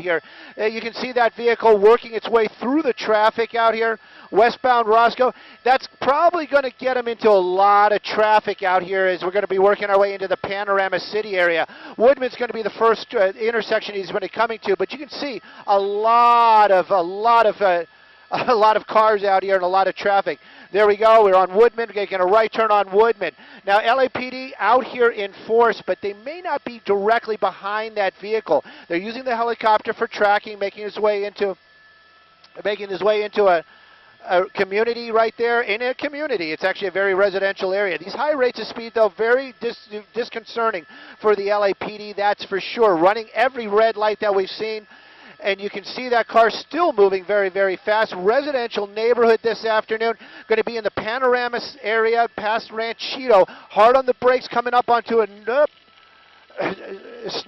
here. You can see that vehicle working its way through the traffic out here, westbound Roscoe. That's probably going to get him into a lot of traffic out here as we're going to be working our way into the Panorama City area. Woodman's going to be the first intersection he's going to be coming to, but you can see a lot of cars out here and a lot of traffic. There we go. We're on Woodman. We're getting a right turn on Woodman. Now, LAPD out here in force, but they may not be directly behind that vehicle. They're using the helicopter for tracking, making his way into a community right there. In a community, it's actually a very residential area. These high rates of speed, though, very disconcerting for the LAPD, that's for sure. Running every red light that we've seen. And you can see that car still moving very, very fast. Residential neighborhood this afternoon. Going to be in the Panorama area past Ranchito. Hard on the brakes coming up onto a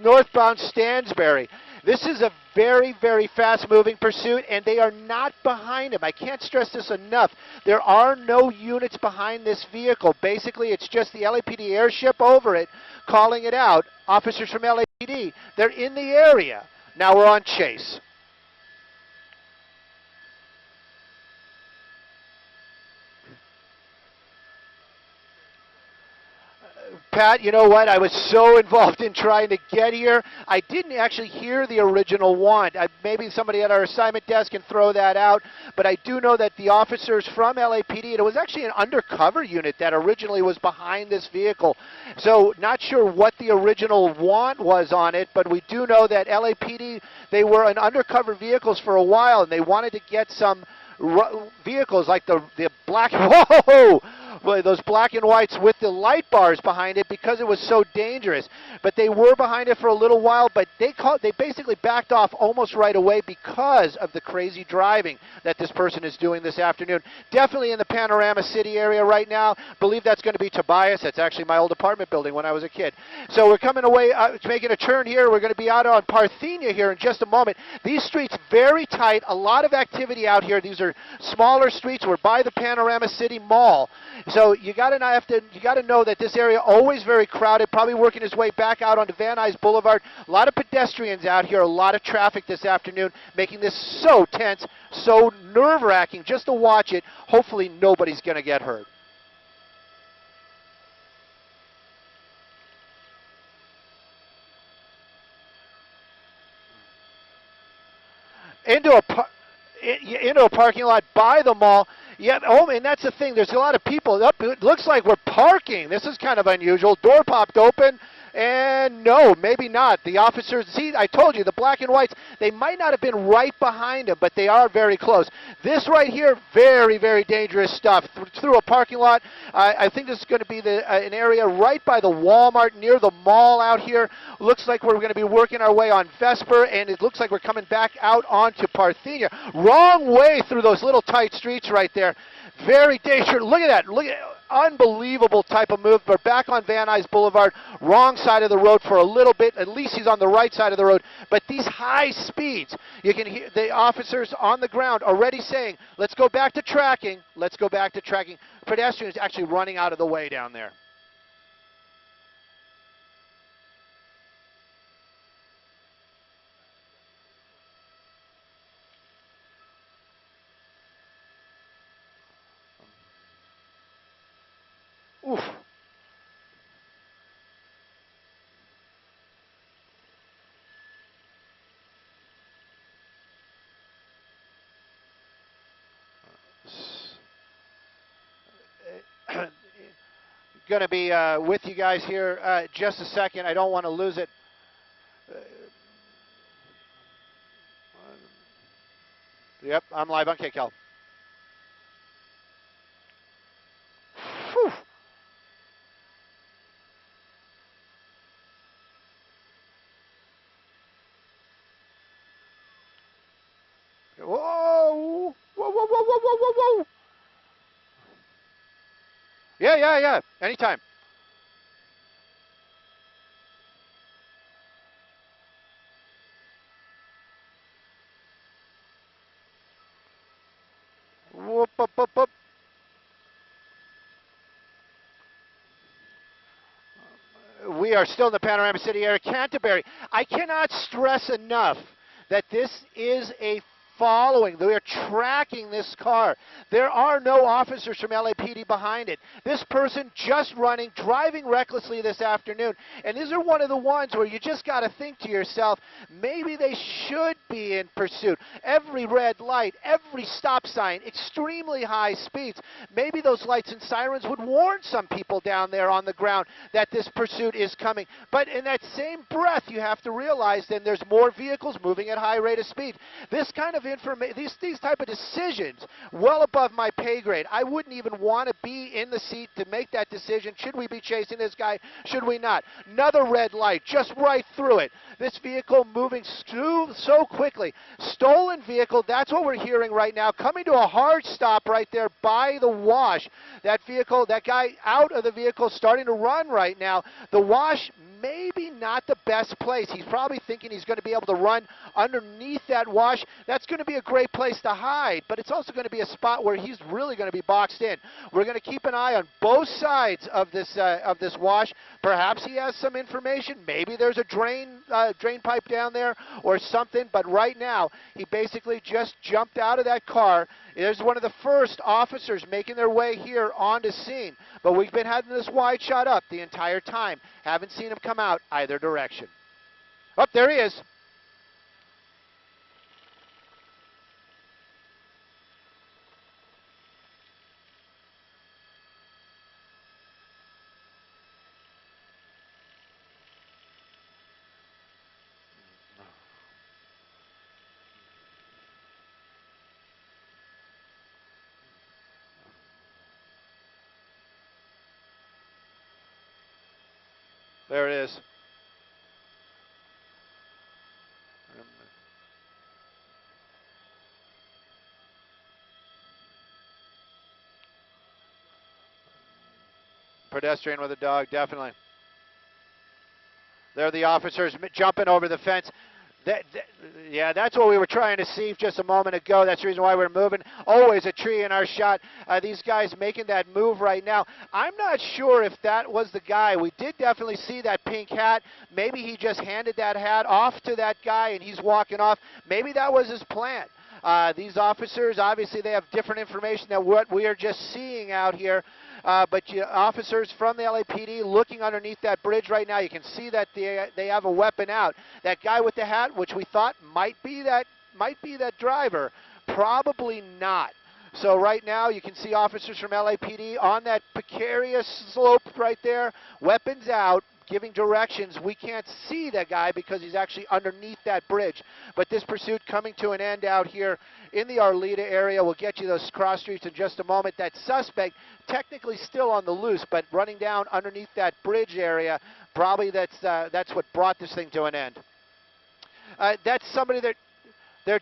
northbound Stansbury. This is a very, very fast-moving pursuit, and they are not behind him. I can't stress this enough. There are no units behind this vehicle. Basically, it's just the LAPD airship over it calling it out. Officers from LAPD, they're in the area. Now we're on Chase. Pat, you know what? I was so involved in trying to get here. I didn't actually hear the original one. Maybe somebody at our assignment desk can throw that out. But I do know that the officers from LAPD, and it was actually an undercover unit that originally was behind this vehicle. So not sure what the original want was on it, but we do know that LAPD, they were in undercover vehicles for a while, and they wanted to get some vehicles like the black, whoa! Well, those black and whites with the light bars behind it because it was so dangerous. But they were behind it for a little while, but they basically backed off almost right away because of the crazy driving that this person is doing this afternoon. Definitely in the Panorama City area right now. Believe that's going to be Tobias. That's actually my old apartment building when I was a kid. So we're coming away, making a turn here. We're going to be out on Parthenia here in just a moment. These streets very tight, a lot of activity out here. These are smaller streets. We're by the Panorama City Mall. So you got to know that this area always very crowded, probably working his way back out onto Van Nuys Boulevard. A lot of pedestrians out here, a lot of traffic this afternoon, making this so tense, so nerve-wracking just to watch it. Hopefully nobody's going to get hurt. Into a parking lot by the mall. Yeah, oh, and that's the thing. There's a lot of people. It looks like we're parking. This is kind of unusual. Door popped open, and no, maybe not. The officers, see, I told you, the black and whites, they might not have been right behind him, but they are very close. This right here, very, very dangerous stuff. Through a parking lot, I think this is going to be an area right by the Walmart near the mall out here. Looks like we're going to be working our way on Vesper, and it looks like we're coming back out onto Parthenia. Wrong way through those little tight streets right there. Very dangerous. Look at that. Look at unbelievable type of move. We're back on Van Nuys Boulevard, wrong side of the road for a little bit. At least he's on the right side of the road. But these high speeds, you can hear the officers on the ground already saying, let's go back to tracking. Let's go back to tracking. Pedestrians actually running out of the way down there. Oof. Going to be with you guys here just a second. I don't want to lose it. Yep, I'm live on KCAL. Whoa! Whoa, whoa, whoa, whoa, whoa, whoa, whoa! Yeah. Anytime. Whoop, up, up, up. We are still in the Panorama City area. Canterbury. I cannot stress enough that this is a following. They are tracking this car. There are no officers from LAPD behind it. This person just running, driving recklessly this afternoon. And these are one of the ones where you just got to think to yourself, maybe they should be in pursuit. Every red light, every stop sign, extremely high speeds. Maybe those lights and sirens would warn some people down there on the ground that this pursuit is coming. But in that same breath, you have to realize then there's more vehicles moving at high rate of speed. This kind of information, these type of decisions, well above my pay grade. I wouldn't even want to be in the seat to make that decision. Should we be chasing this guy? Should we not? Another red light, just right through it. This vehicle moving so quickly. Stolen vehicle, that's what we're hearing right now. Coming to a hard stop right there by the wash. That vehicle, that guy out of the vehicle starting to run right now. The wash, maybe not the best place. He's probably thinking he's going to be able to run underneath that wash. That's going to be a great place to hide, but it's also going to be a spot where he's really going to be boxed in. We're going to keep an eye on both sides of this wash. Perhaps he has some information. Maybe there's a drain pipe down there or something, but right now he basically just jumped out of that car. There's one of the first officers making their way here onto scene, but we've been having this wide shot up the entire time. Haven't seen him come out either direction. Oh, there he is. There it is. Pedestrian with a dog, definitely. There are the officers jumping over the fence. Yeah, that's what we were trying to see just a moment ago. That's the reason why we're moving. Always a tree in our shot. These guys making that move right now. I'm not sure if that was the guy. We did definitely see that pink hat. Maybe he just handed that hat off to that guy and he's walking off. Maybe that was his plan. These officers, obviously, they have different information than what we are just seeing out here. But officers from the LAPD looking underneath that bridge right now, you can see that they have a weapon out. That guy with the hat, which we thought might be that driver, probably not. So right now you can see officers from LAPD on that precarious slope right there, weapons out, giving directions. We can't see that guy because he's actually underneath that bridge. But this pursuit coming to an end out here in the Arleta area. We'll get you those cross streets in just a moment. That suspect technically still on the loose, but running down underneath that bridge area, probably that's what brought this thing to an end. That's somebody that they're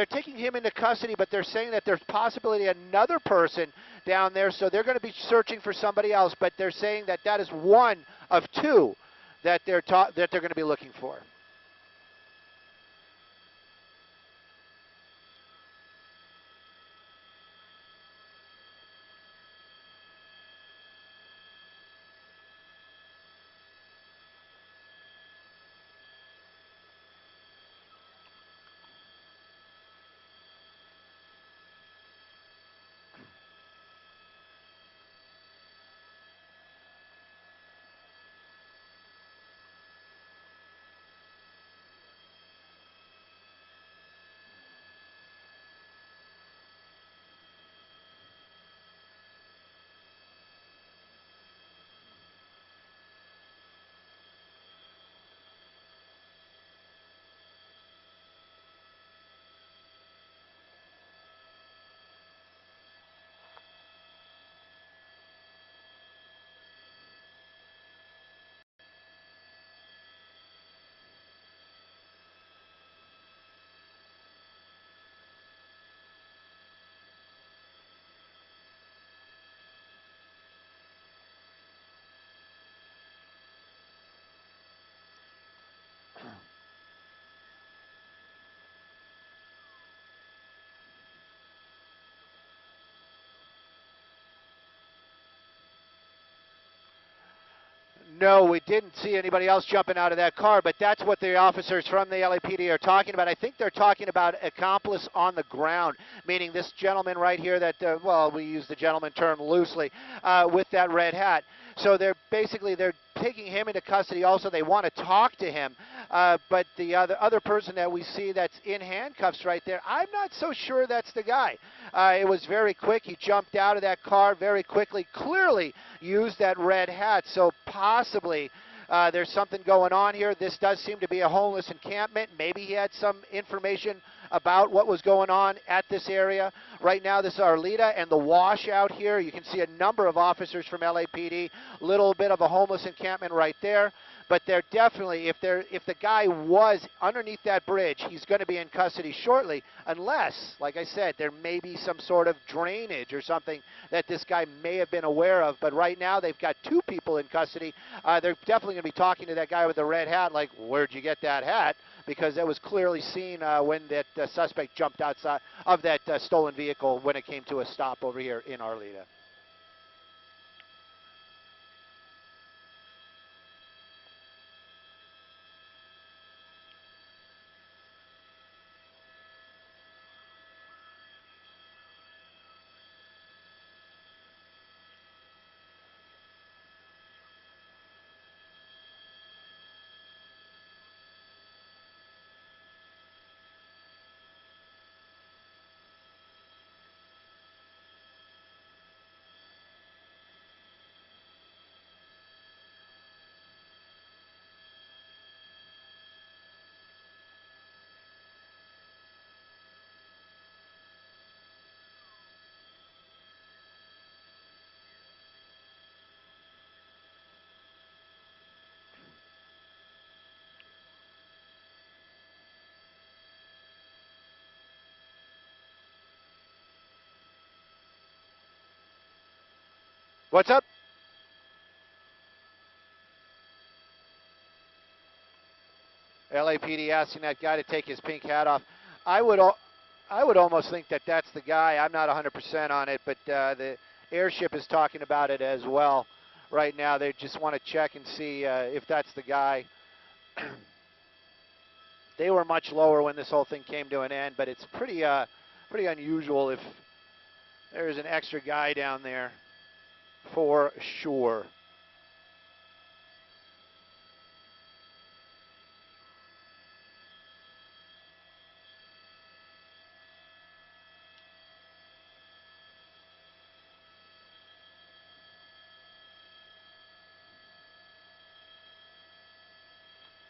taking him into custody, but they're saying that there's possibility another person down there, so they're going to be searching for somebody else. But they're saying that that is one of two that they're going to be looking for. No, we didn't see anybody else jumping out of that car, but that's what the officers from the LAPD are talking about. I think they're talking about accomplice on the ground, meaning this gentleman right here that, well, we use the gentleman term loosely, with that red hat. So they're taking him into custody also. They want to talk to him, but the other person that we see that's in handcuffs right there, I'm not so sure that's the guy. It was very quick. He jumped out of that car very quickly, clearly used that red hat, so possibly there's something going on here. This does seem to be a homeless encampment. Maybe he had some information about what was going on at this area. Right now, this is Arleta and the wash out here. You can see a number of officers from LAPD, little bit of a homeless encampment right there. But they're definitely, if the guy was underneath that bridge, he's going to be in custody shortly, unless, like I said, there may be some sort of drainage or something that this guy may have been aware of. But right now, they've got 2 people in custody. They're definitely going to be talking to that guy with the red hat, like, where'd you get that hat? Because that was clearly seen when that suspect jumped outside of that stolen vehicle when it came to a stop over here in Arleta. What's up? LAPD asking that guy to take his pink hat off. I would almost think that that's the guy. I'm not 100% on it, but the airship is talking about it as well right now. They just want to check and see if that's the guy. They were much lower when this whole thing came to an end, but it's pretty unusual if there's an extra guy down there for sure.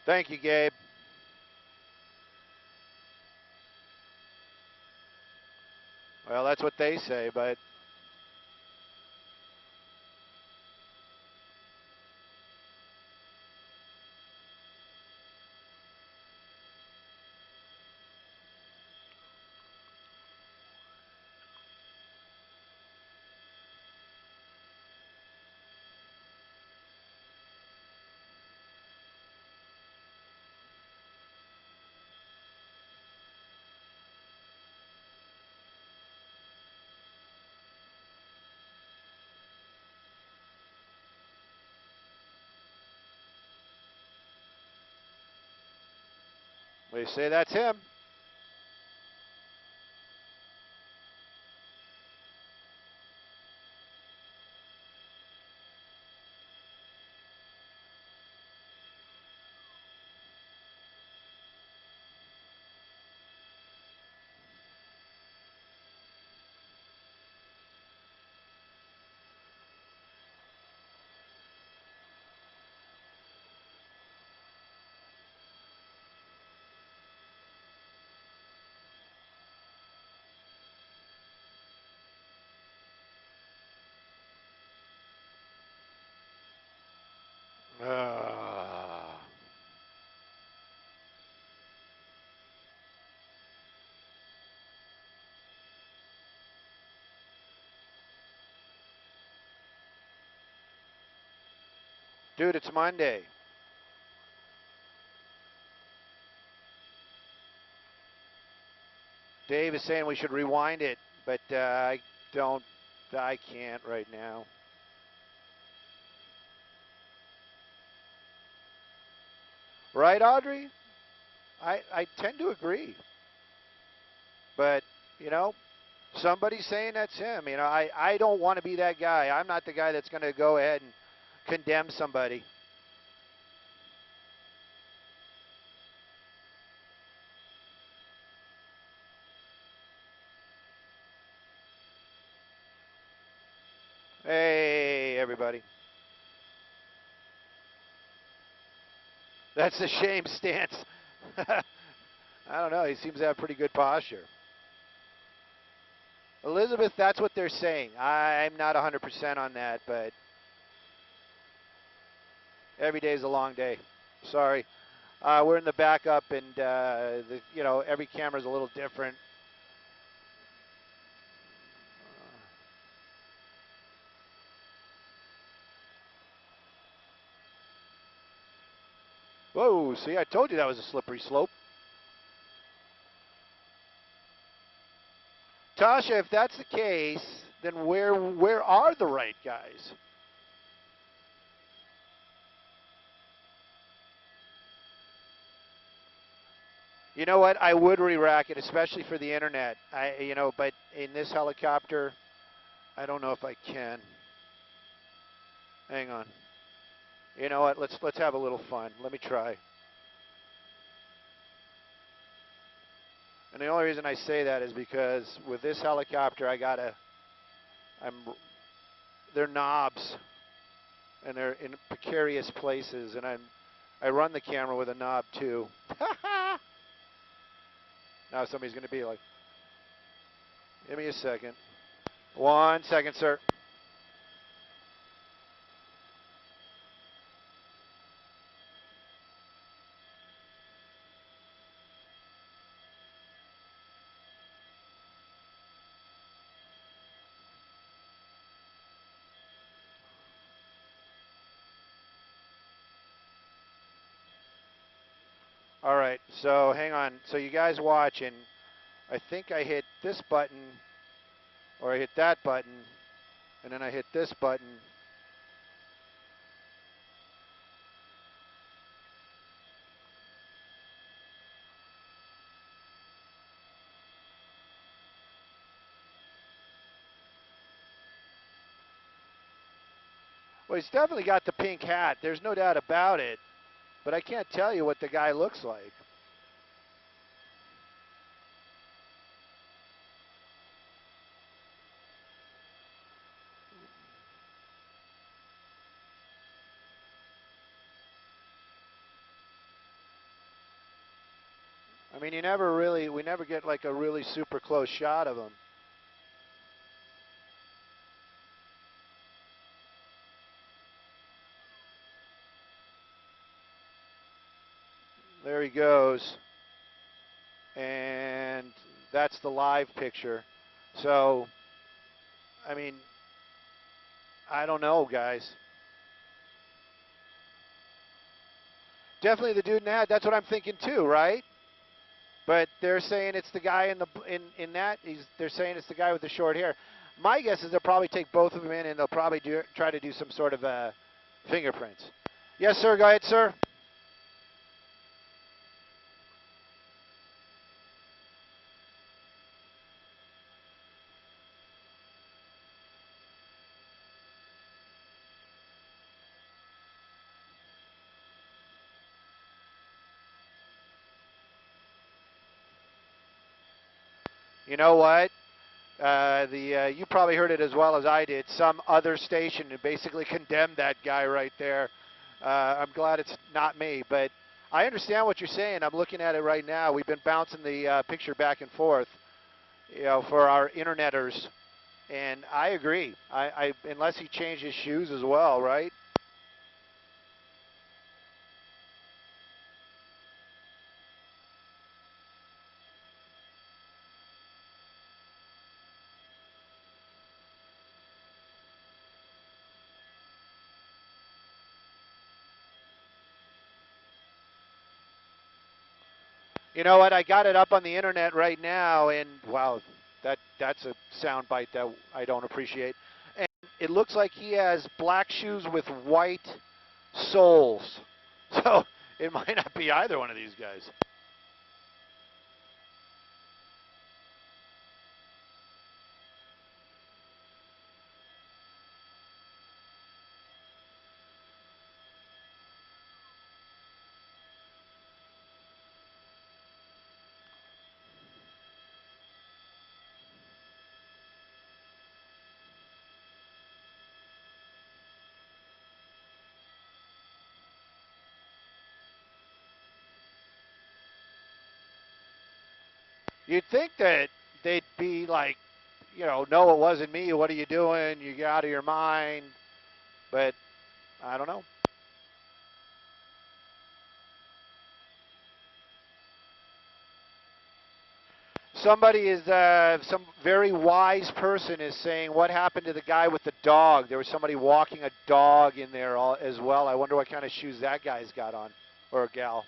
Thank you, Gabe. Well, that's what they say, but we say that's him. Dude, it's Monday. Dave is saying we should rewind it, but I can't right now. Right, Audrey? I tend to agree. But, you know, somebody's saying that's him. You know, I don't want to be that guy. I'm not the guy that's going to go ahead and condemn somebody. Hey, everybody. That's a shame stance. I don't know. He seems to have pretty good posture. Elizabeth, that's what they're saying. I'm not 100% on that, but every day is a long day. Sorry. We're in the backup, and you know, every camera is a little different. Whoa, see, I told you that was a slippery slope. Tasha, if that's the case, then where are the right guys? You know what? I would re-rack it, especially for the internet. But in this helicopter, I don't know if I can. Hang on. You know what? Let's have a little fun. Let me try. And the only reason I say that is because with this helicopter, they're knobs, and they're in precarious places, and I run the camera with a knob too. Now somebody's going to be like, give me a second. 1 second, sir. All right, so hang on. So you guys watch, and I think I hit this button, or I hit that button, and then I hit this button. Well, he's definitely got the pink hat. There's no doubt about it. But I can't tell you what the guy looks like. I mean, we never get like a really super close shot of him. There he goes. And that's the live picture. So, I mean, I don't know, guys. Definitely the dude in the hat. That's what I'm thinking too, right? But they're saying it's the guy in that. They're saying it's the guy with the short hair. My guess is they'll probably take both of them in, and they'll probably try to do some sort of fingerprints. Yes, sir. Go ahead, sir. You know what? You probably heard it as well as I did. Some other station basically condemned that guy right there. I'm glad it's not me, but I understand what you're saying. I'm looking at it right now. We've been bouncing the picture back and forth, you know, for our interneters, and I agree. Unless he changed his shoes as well, right? You know what? I got it up on the internet right now, and wow, that's a sound bite that I don't appreciate. And it looks like he has black shoes with white soles. So It might not be either one of these guys. You'd think that they'd be like, no, it wasn't me. What are you doing? You get out of your mind. But I don't know. Somebody is, some very wise person is saying, what happened to the guy with the dog? There was somebody walking a dog in there as well. I wonder what kind of shoes that guy's got on, or a gal.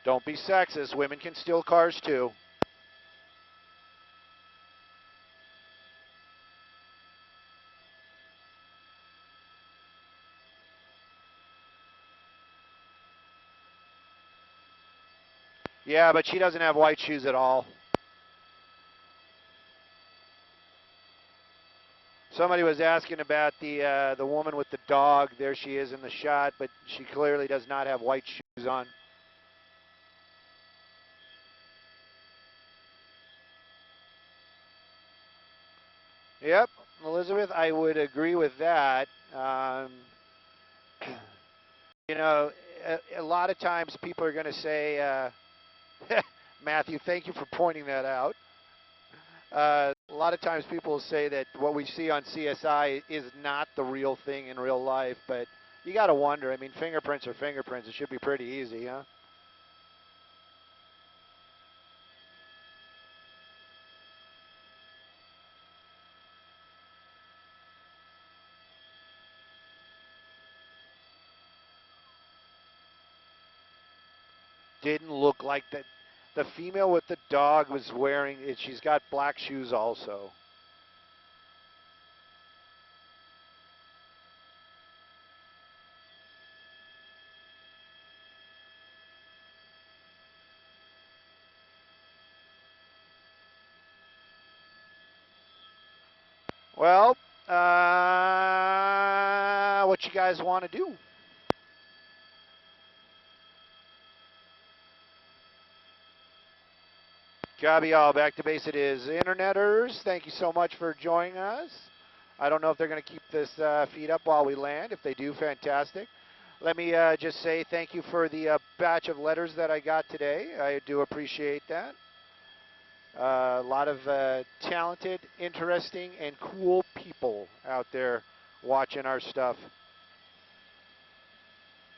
Don't be sexist. Women can steal cars too. Yeah, but she doesn't have white shoes at all. Somebody was asking about the woman with the dog. There she is in the shot, but she clearly does not have white shoes on. Yep, Elizabeth, I would agree with that. You know, a lot of times people are going to say, Matthew, thank you for pointing that out. A lot of times people will say that what we see on CSI is not the real thing in real life, but you got to wonder. I mean, fingerprints are fingerprints. It should be pretty easy, huh? Didn't look like that. The female with the dog was wearing it. She's got black shoes also. Well, what you guys want to do? Copy all. Back to base it is. Interneters, thank you so much for joining us. I don't know if they're going to keep this feed up while we land. If they do, fantastic. Let me just say thank you for the batch of letters that I got today. I do appreciate that. A lot of talented, interesting, and cool people out there watching our stuff.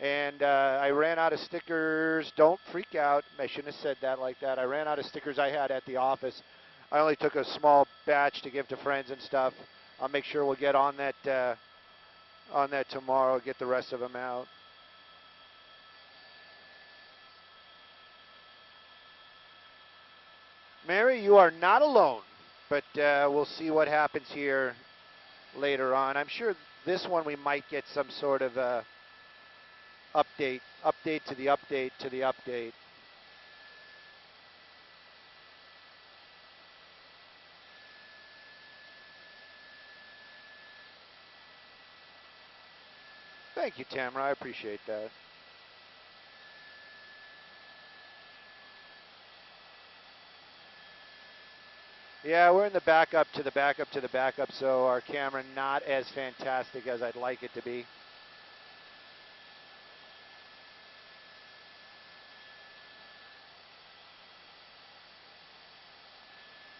And I ran out of stickers. Don't freak out. I shouldn't have said that like that. I ran out of stickers I had at the office. I only took a small batch to give to friends and stuff. I'll make sure we'll get on that tomorrow. Get the rest of them out. Mary, you are not alone, but we'll see what happens here later on. I'm sure this one we might get some sort of update to the update to the update. Thank you, Tamara. I appreciate that. Yeah, we're in the backup to the backup to the backup, so our camera not as fantastic as I'd like it to be.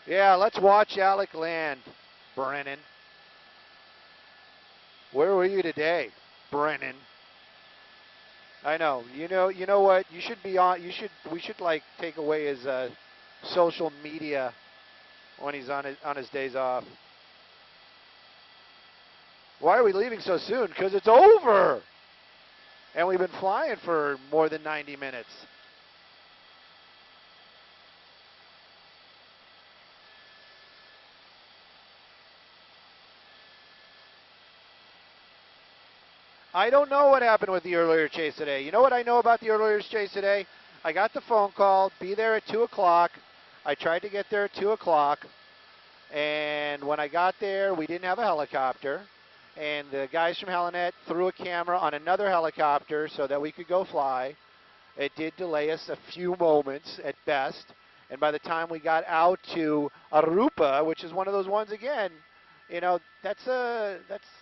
Yeah, let's watch Alec land, Brennan. Where were you today, Brennan? I know. You know what? You should be on. We should like take away his social media when he's on his days off. Why are we leaving so soon? Because it's over. And we've been flying for more than 90 minutes. I don't know what happened with the earlier chase today. You know what I know about the earlier chase today? I got the phone call, be there at 2 o'clock. I tried to get there at 2 o'clock. And when I got there, we didn't have a helicopter. And the guys from Helinet threw a camera on another helicopter so that we could go fly. It did delay us a few moments at best. And by the time we got out to Arupa, which is one of those ones again, you know, that's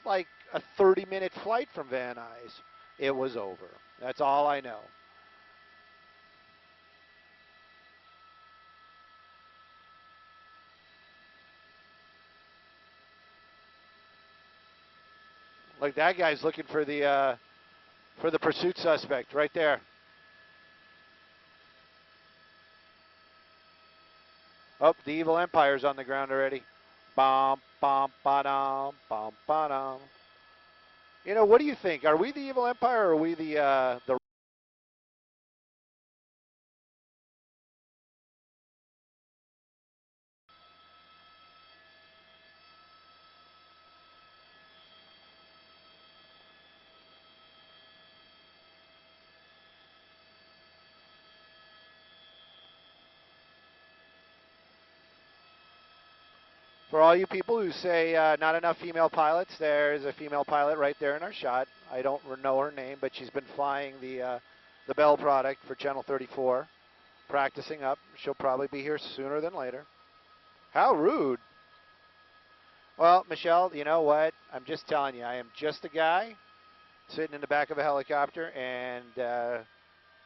like a 30-minute flight from Van Nuys. It was over. That's all I know. Look, that guy's looking for the pursuit suspect right there. Oh, the Evil Empire's on the ground already. Bom, bom, ba-dum, bom, ba-dum. You know, what do you think? Are we the Evil Empire or are we the For all you people who say not enough female pilots, there's a female pilot right there in our shot. I don't know her name, but she's been flying the Bell product for Channel 34, practicing up. She'll probably be here sooner than later. How rude. Well, Michelle, you know what? I'm just telling you, I am just a guy sitting in the back of a helicopter, and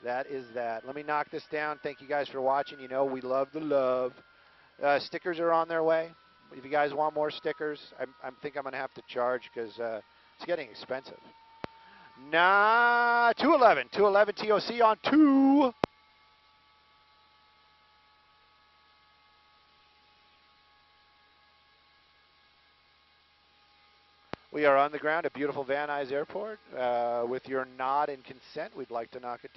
that is that. Let me knock this down. Thank you guys for watching. You know, we love the love. Stickers are on their way. If you guys want more stickers, I think I'm going to have to charge because it's getting expensive. 211 TOC on 2. We are on the ground at beautiful Van Nuys Airport. With your nod and consent, we'd like to knock it down.